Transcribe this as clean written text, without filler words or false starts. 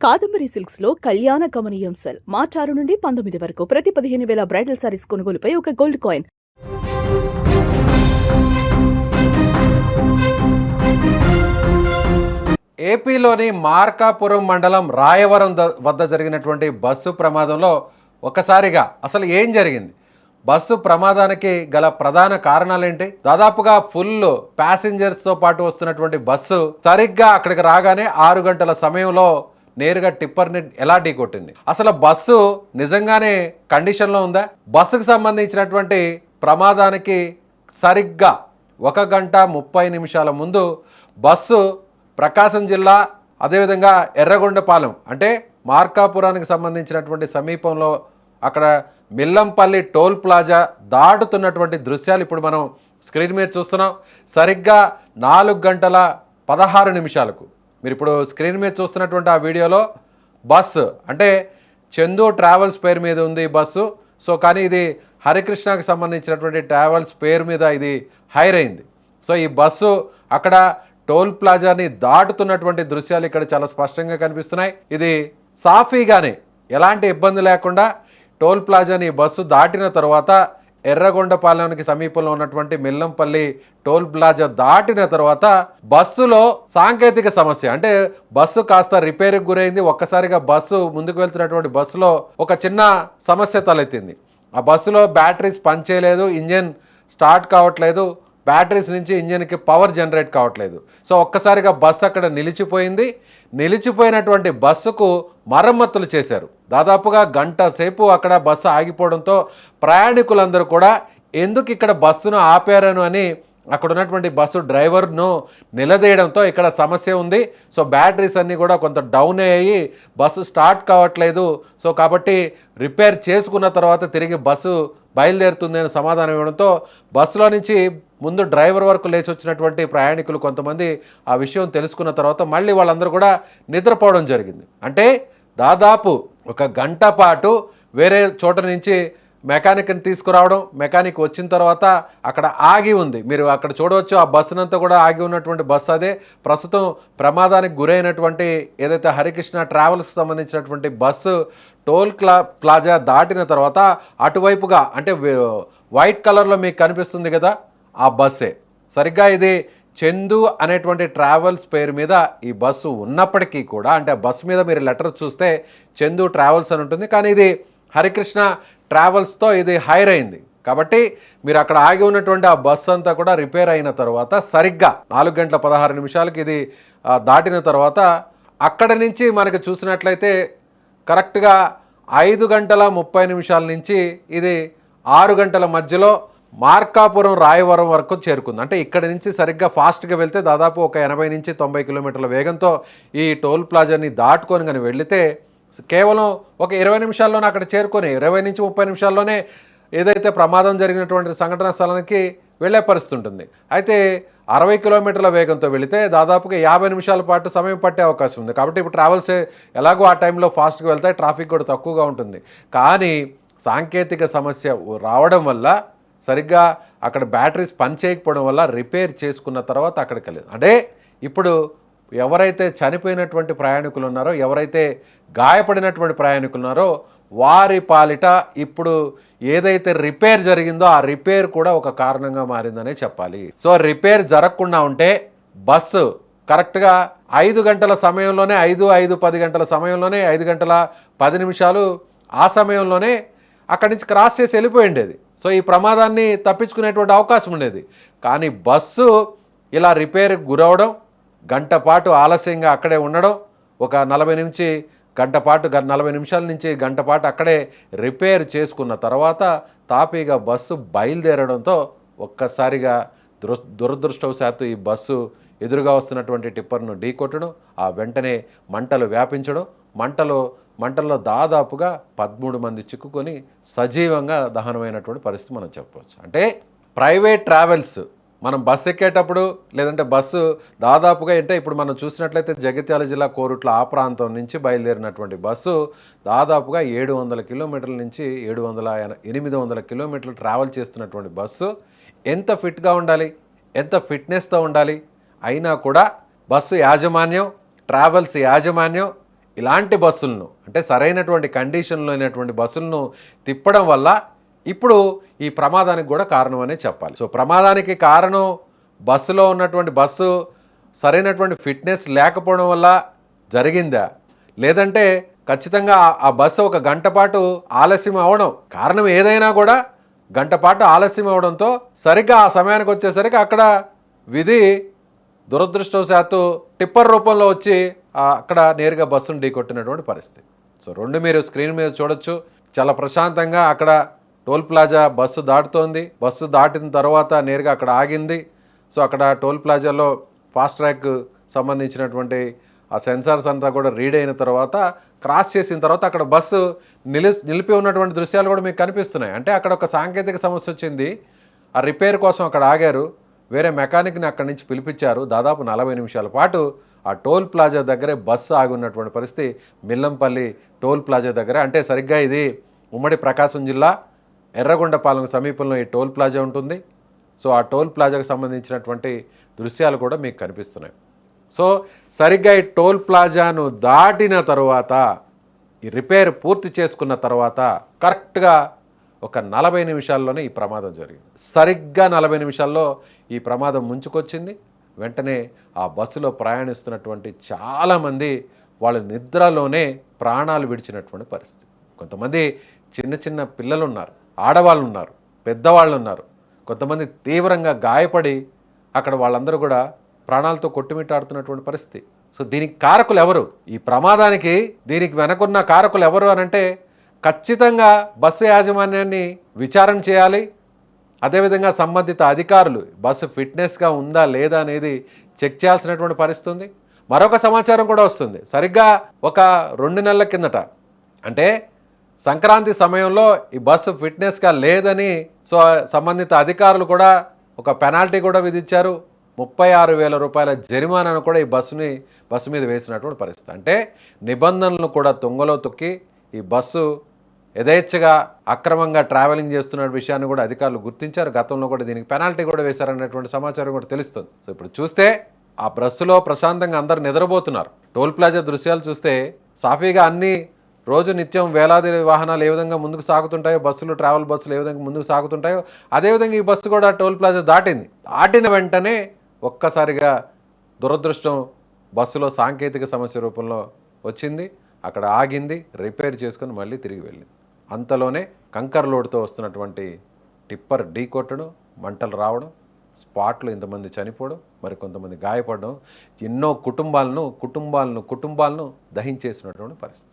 Kadambari silks లో కళ్యాణ గమనీయం cell మార్చి 6 నుండి 19 వరకు ప్రతి 15,000 బ్రైడల్ సారీస్ కొనుగోలుపై ఒక గోల్డ్ కాయిన్. ఏపీలోని మార్కాపురం మండలం రాయవరం వద్ద జరిగినటువంటి బస్సు ప్రమాదంలో ఒకసారిగా అసలు ఏం జరిగింది, బస్సు ప్రమాదానికి గల ప్రధాన కారణాలేంటి, దాదాపుగా ఫుల్ ప్యాసింజర్స్తో పాటు వస్తున్నటువంటి బస్సు సరిగ్గా అక్కడికి రాగానే 6 గంటల సమయంలో నేరుగా టిప్పర్ని ఎలా ఢీకొట్టింది, అసలు బస్సు నిజంగానే కండిషన్లో ఉందా, బస్సుకు సంబంధించినటువంటి ప్రమాదానికి సరిగ్గా 1 గంట 30 నిమిషాల ముందు బస్సు ప్రకాశం జిల్లా అదేవిధంగా ఎర్రగొండపాలెం అంటే మార్కాపురానికి సంబంధించినటువంటి సమీపంలో అక్కడ మిల్లంపల్లి టోల్ ప్లాజా దాటుతున్నటువంటి దృశ్యాలు ఇప్పుడు మనం స్క్రీన్ మీద చూస్తున్నాం. సరిగ్గా 4 గంటల 16 నిమిషాలకు మీరు ఇప్పుడు స్క్రీన్ మీద చూస్తున్నటువంటి ఆ వీడియోలో బస్సు అంటే చందు ట్రావెల్స్ పేరు మీద ఉంది బస్సు. సో కానీ ఇది హరికృష్ణకి సంబంధించినటువంటి ట్రావెల్స్ పేరు మీద ఇది హైర్ అయింది. సో ఈ బస్సు అక్కడ టోల్ ప్లాజాని దాటుతున్నటువంటి దృశ్యాలు ఇక్కడ చాలా స్పష్టంగా కనిపిస్తున్నాయి. ఇది సాఫీగానే ఎలాంటి ఇబ్బంది లేకుండా టోల్ ప్లాజాని బస్సు దాటిన తర్వాత ఎర్రగొండపాలెంకి సమీపంలో ఉన్నటువంటి మిల్లంపల్లి టోల్ ప్లాజా దాటిన తర్వాత బస్సులో సాంకేతిక సమస్య అంటే బస్సు కాస్త రిపేర్కి గురైంది. ఒక్కసారిగా బస్సు ముందుకు వెళ్తున్నటువంటి బస్సులో ఒక చిన్న సమస్య తలెత్తింది. ఆ బస్సులో బ్యాటరీస్ పనిచేయలేదు, ఇంజిన్ స్టార్ట్ కావట్లేదు, బ్యాటరీస్ నుంచి ఇంజిన్కి పవర్ జనరేట్ కావట్లేదు. సో ఒక్కసారిగా బస్సు అక్కడ నిలిచిపోయింది. నిలిచిపోయినటువంటి బస్సుకు మరమ్మతులు చేశారు. దాదాపుగా గంట సేపు అక్కడ బస్సు ఆగిపోవడంతో ప్రయాణికులందరూ కూడా ఎందుకు ఇక్కడ బస్సును ఆపారను అని అక్కడ ఉన్నటువంటి బస్సు డ్రైవర్ను నిలదీయడంతో ఇక్కడ సమస్య ఉంది. సో బ్యాటరీస్ అన్నీ కూడా కొంత డౌన్ అయ్యి బస్సు స్టార్ట్ కావట్లేదు. సో కాబట్టి రిపేర్ చేసుకున్న తర్వాత తిరిగి బస్సు బయలుదేరుతుంది అని సమాధానం ఇవ్వడంతో బస్సులో నుంచి ముందు డ్రైవర్ వరకు లేచి వచ్చినటువంటి ప్రయాణికులు కొంతమంది ఆ విషయం తెలుసుకున్న తర్వాత మళ్ళీ వాళ్ళందరూ కూడా నిద్రపోవడం జరిగింది. అంటే దాదాపు 1 గంట పాటు వేరే చోట నుంచి మెకానిక్ని తీసుకురావడం, మెకానిక్ వచ్చిన తర్వాత అక్కడ ఆగి ఉంది. మీరు అక్కడ చూడవచ్చు ఆ బస్సునంతా కూడా ఆగి ఉన్నటువంటి బస్సు అదే. ప్రస్తుతం ప్రమాదానికి గురైనటువంటి ఏదైతే హరికృష్ణ ట్రావెల్స్కి సంబంధించినటువంటి బస్సు టోల్ ప్లాజా దాటిన తర్వాత అటువైపుగా అంటే వైట్ కలర్లో మీకు కనిపిస్తుంది కదా ఆ బస్సే. సరిగ్గా ఇది చందు అనేటువంటి ట్రావెల్స్ పేరు మీద ఈ బస్సు ఉన్నప్పటికీ కూడా అంటే ఆ బస్సు మీద మీరు లెటర్ చూస్తే చందు ట్రావెల్స్ అని ఉంటుంది, కానీ ఇది హరికృష్ణ ట్రావెల్స్తో ఇది హైర్ అయింది. కాబట్టి మీరు అక్కడ ఆగి ఉన్నటువంటి ఆ బస్సు అంతా కూడా రిపేర్ అయిన తర్వాత సరిగ్గా 4 గంటల 16 నిమిషాలకి ఇది దాటిన తర్వాత అక్కడ నుంచి మనకు చూసినట్లయితే కరెక్ట్గా 5 గంటల 30 నిమిషాల నుంచి ఇది 6 గంటల మధ్యలో మార్కాపురం రాయవరం వరకు చేరుకుంది. అంటే ఇక్కడ నుంచి సరిగ్గా ఫాస్ట్గా వెళ్తే దాదాపు ఒక 80 నుంచి 90 కిలోమీటర్ల వేగంతో ఈ టోల్ ప్లాజాని దాటుకొని కానీ వెళితే కేవలం ఒక 20 నిమిషాల్లోనే అక్కడ చేరుకొని 20 నుంచి 30 నిమిషాల్లోనే ఏదైతే ప్రమాదం జరిగినటువంటి సంఘటన స్థలానికి వెళ్ళే పరిస్థితి ఉంటుంది. అయితే 60 కిలోమీటర్ల వేగంతో వెళితే దాదాపుగా 50 నిమిషాల పాటు సమయం పట్టే అవకాశం ఉంది. కాబట్టి ఇప్పుడు ట్రావెల్స్ ఎలాగో ఆ టైంలో ఫాస్ట్గా వెళ్తాయి, ట్రాఫిక్ కూడా తక్కువగా ఉంటుంది. కానీ సాంకేతిక సమస్య రావడం వల్ల సరిగ్గా అక్కడ బ్యాటరీస్ పని చేయకపోవడం వల్ల రిపేర్ చేసుకున్న తర్వాత అక్కడికి వెళ్ళేది. అంటే ఇప్పుడు ఎవరైతే చనిపోయినటువంటి ప్రయాణికులు ఉన్నారో, ఎవరైతే గాయపడినటువంటి ప్రయాణికులు ఉన్నారో వారి పాలిట ఇప్పుడు ఏదైతే రిపేర్ జరిగిందో ఆ రిపేర్ కూడా ఒక కారణంగా మారిందనే చెప్పాలి. సో రిపేర్ జరగకుండా ఉంటే బస్సు కరెక్ట్గా 5 గంటల సమయంలోనే 5:10 గంటల సమయంలోనే 5 గంటల 10 నిమిషాలు ఆ సమయంలోనే అక్కడి నుంచి క్రాస్ చేసి వెళ్ళిపోయి ఉండేది. సో ఈ ప్రమాదాన్ని తప్పించుకునేటువంటి అవకాశం ఉండేది. కానీ బస్సు ఇలా రిపేర్కి గురవడం, గంట పాటు ఆలస్యంగా అక్కడే ఉండడం, ఒక 40 నుంచి గంట పాటు 40 నిమిషాల నుంచి గంట పాటు అక్కడే రిపేర్ చేసుకున్న తర్వాత తాపీగా బస్సు బయలుదేరడంతో ఒక్కసారిగా దురదృష్టవశాత్తు ఈ బస్సు ఎదురుగా వస్తున్నటువంటి టిప్పర్ను ఢీకొట్టడం, ఆ వెంటనే మంటలు వ్యాపించడం, మంటల్లో దాదాపుగా 13 మంది చిక్కుకొని సజీవంగా దహనమైనటువంటి పరిస్థితి మనం చెప్పవచ్చు. అంటే ప్రైవేట్ ట్రావెల్స్ మనం బస్సు ఎక్కేటప్పుడు లేదంటే బస్సు దాదాపుగా అంటే ఇప్పుడు మనం చూసినట్లయితే జగిత్యాల జిల్లా కోరుట్ల ఆ ప్రాంతం నుంచి బయలుదేరినటువంటి బస్సు దాదాపుగా 700 కిలోమీటర్ల నుంచి 800 కిలోమీటర్లు ట్రావెల్ చేస్తున్నటువంటి బస్సు ఎంత ఫిట్గా ఉండాలి, ఎంత ఫిట్నెస్తో ఉండాలి, అయినా కూడా బస్సు యాజమాన్యం, ట్రావెల్స్ యాజమాన్యం ఇలాంటి బస్సులను అంటే సరైనటువంటి కండిషన్లో అయినటువంటి బస్సులను తిప్పడం వల్ల ఇప్పుడు ఈ ప్రమాదానికి కూడా కారణం అనే చెప్పాలి. సో ప్రమాదానికి కారణం బస్సులో ఉన్నటువంటి బస్సు సరైనటువంటి ఫిట్నెస్ లేకపోవడం వల్ల జరిగిందా, లేదంటే ఖచ్చితంగా ఆ బస్సు ఒక గంట పాటు ఆలస్యం అవడం, కారణం ఏదైనా కూడా గంట పాటు ఆలస్యం అవడంతో సరిగ్గా ఆ సమయానికి వచ్చేసరికి అక్కడ విధి దురదృష్టవశాత్తు టిప్పర్ రూపంలో వచ్చి అక్కడ నేరుగా బస్సును ఢీకొట్టినటువంటి పరిస్థితి. సో రెండు మీరు స్క్రీన్ మీద చూడొచ్చు. చాలా ప్రశాంతంగా అక్కడ టోల్ ప్లాజా బస్సు దాటుతోంది. బస్సు దాటిన తర్వాత నేరుగా అక్కడ ఆగింది. సో అక్కడ టోల్ ప్లాజాలో ఫాస్ట్ ట్రాక్ సంబంధించినటువంటి ఆ సెన్సార్స్ అంతా కూడా రీడ్ అయిన తర్వాత క్రాస్ చేసిన తర్వాత అక్కడ బస్సు నిలిపి ఉన్నటువంటి దృశ్యాలు కూడా మీకు కనిపిస్తున్నాయి. అంటే అక్కడ ఒక సాంకేతిక సమస్య వచ్చింది. ఆ రిపేర్ కోసం అక్కడ ఆగారు. వేరే మెకానిక్ని అక్కడి నుంచి పిలిపించారు. దాదాపు 40 నిమిషాల పాటు ఆ టోల్ ప్లాజా దగ్గరే బస్సు ఆగి ఉన్నటువంటి పరిస్థితి మిల్లంపల్లి టోల్ ప్లాజా దగ్గర. అంటే సరిగ్గా ఇది ఉమ్మడి ప్రకాశం జిల్లా ఎర్రగొండపాలెం సమీపంలో ఈ టోల్ ప్లాజా ఉంటుంది. సో ఆ టోల్ ప్లాజాకు సంబంధించినటువంటి దృశ్యాలు కూడా మీకు కనిపిస్తున్నాయి. సో సరిగ్గా ఈ టోల్ ప్లాజాను దాటిన తర్వాత ఈ రిపేర్ పూర్తి చేసుకున్న తర్వాత కరెక్ట్గా ఒక 40 నిమిషాల్లోనే ఈ ప్రమాదం జరిగింది. సరిగ్గా 40 నిమిషాల్లో ఈ ప్రమాదం ముంచుకొచ్చింది. వెంటనే ఆ బస్సులో ప్రయాణిస్తున్నటువంటి చాలామంది వాళ్ళ నిద్రలోనే ప్రాణాలు విడిచినటువంటి పరిస్థితి. కొంతమంది చిన్న చిన్న పిల్లలు ఉన్నారు, ఆడవాళ్ళు ఉన్నారు, పెద్దవాళ్ళు ఉన్నారు, కొంతమంది తీవ్రంగా గాయపడి అక్కడ వాళ్ళందరూ కూడా ప్రాణాలతో కొట్టుమిట్టాడుతున్నటువంటి పరిస్థితి. సో దీనికి కారకులు ఎవరు, ఈ ప్రమాదానికి దీనికి వెనకున్న కారకులు ఎవరు అనంటే ఖచ్చితంగా బస్సు యాజమాన్యాన్ని విచారణ చేయాలి. అదేవిధంగా సంబంధిత అధికారులు బస్సు ఫిట్నెస్గా ఉందా లేదా అనేది చెక్ చేయాల్సినటువంటి పరిస్థితి ఉంది. మరొక సమాచారం కూడా వస్తుంది. సరిగ్గా ఒక 2 నెలల కిందట అంటే సంక్రాంతి సమయంలో ఈ బస్సు ఫిట్నెస్గా లేదని సో సంబంధిత అధికారులు కూడా ఒక పెనాల్టీ కూడా విధించారు. 36,000 రూపాయల జరిమానాను కూడా ఈ బస్సు మీద వేసినటువంటి పరిస్థితి. అంటే నిబంధనలు కూడా తుంగలో తొక్కి ఈ బస్సు యథేచ్ఛగా అక్రమంగా ట్రావెలింగ్ చేస్తున్న విషయాన్ని కూడా అధికారులు గుర్తించారు. గతంలో కూడా దీనికి పెనాల్టీ కూడా వేశారనేటువంటి సమాచారం కూడా తెలుస్తుంది. సో ఇప్పుడు చూస్తే ఆ బస్సులో ప్రశాంతంగా అందరు నిద్రపోతున్నారు. టోల్ ప్లాజా దృశ్యాలు చూస్తే సాఫీగా అన్ని రోజు నిత్యం వేలాది వాహనాలు ఏ విధంగా ముందుకు సాగుతుంటాయో, ట్రావెల్ బస్సులు ఏ విధంగా ముందుకు సాగుతుంటాయో అదేవిధంగా ఈ బస్సు కూడా టోల్ ప్లాజా దాటింది. దాటిన వెంటనే ఒక్కసారిగా దురదృష్టం బస్సులో సాంకేతిక సమస్య రూపంలో వచ్చింది. అక్కడ ఆగింది, రిపేర్ చేసుకుని మళ్ళీ తిరిగి వెళ్ళింది. అంతలోనే కంకర్ లోడ్తో వస్తున్నటువంటి టిప్పర్ ఢీ కొట్టడం, మంటలు రావడం, స్పాట్లో ఇంతమంది చనిపోవడం, మరి కొంతమంది గాయపడడం, ఎన్నో కుటుంబాలను దహించేసినటువంటి పరిస్థితి.